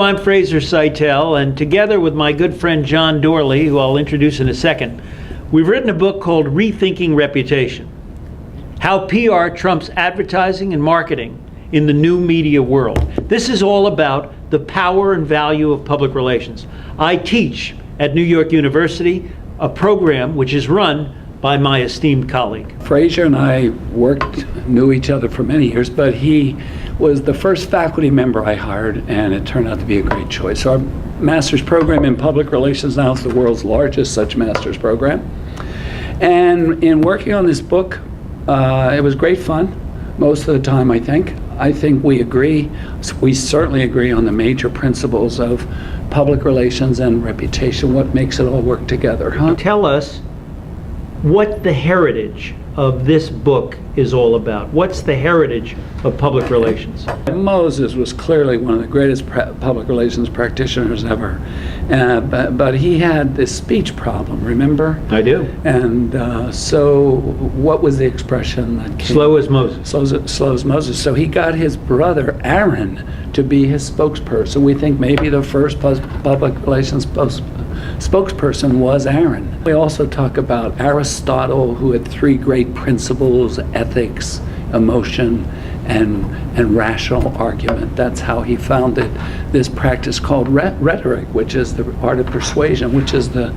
I'm Fraser Seitel, and together with my good friend John Doorley, who I'll introduce in a second, we've written a book called Rethinking Reputation: How PR Trumps Advertising and Marketing in the New Media World. This is all about the power and value of public relations. I teach at New York University a program which is run by my esteemed colleague. Fraser and I knew each other for many years, but he was the first faculty member I hired, and it turned out to be a great choice. So our master's program in public relations now is the world's largest such master's program. And in working on this book, it was great fun most of the time, I think. I think we certainly agree on the major principles of public relations and reputation, what makes it all work together, huh? Tell us what the heritage of this book is all about. What's the heritage of public relations? Moses was clearly one of the greatest public relations practitioners ever, but he had this speech problem, remember? I do. And so what was the expression that came? Slow as Moses. Slow as Moses. So he got his brother Aaron to be his spokesperson. We think maybe the first public relations spokesperson was Aaron. We also talk about Aristotle, who had three great principles: ethics, emotion, and rational argument. That's how he founded this practice called rhetoric, which is the art of persuasion, which is the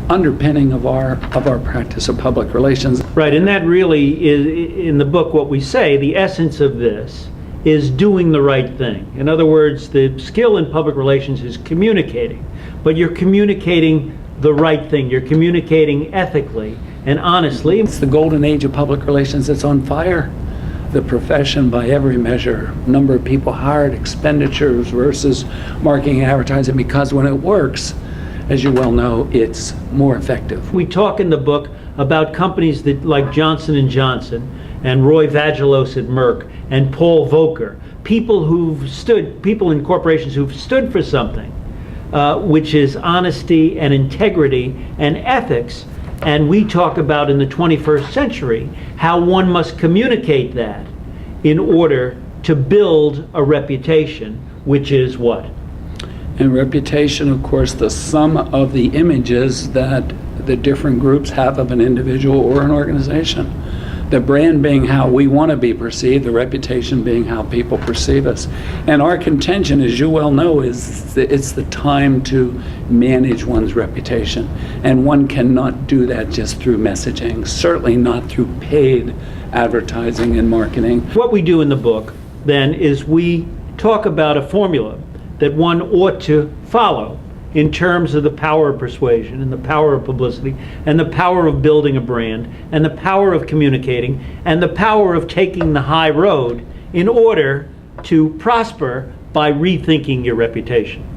underpinning of our practice of public relations. Right, and that really is, in the book, what we say, the essence of this is doing the right thing. In other words, the skill in public relations is communicating, but you're communicating the right thing. You're communicating ethically and honestly. It's the golden age of public relations that's on fire. The profession, by every measure, number of people hired, expenditures versus marketing and advertising, because when it works, as you well know, it's more effective. We talk in the book about companies that, like Johnson & Johnson and Roy Vagelos at Merck and Paul Volcker, people in corporations who've stood for something, which is honesty and integrity and ethics. And we talk about in the 21st century how one must communicate that in order to build a reputation, which is what? And reputation, of course, the sum of the images that the different groups have of an individual or an organization. The brand being how we want to be perceived, the reputation being how people perceive us. And our contention, as you well know, is that it's the time to manage one's reputation. And one cannot do that just through messaging, certainly not through paid advertising and marketing. What we do in the book, then, is we talk about a formula that one ought to follow in terms of the power of persuasion and the power of publicity and the power of building a brand and the power of communicating and the power of taking the high road in order to prosper by rethinking your reputation.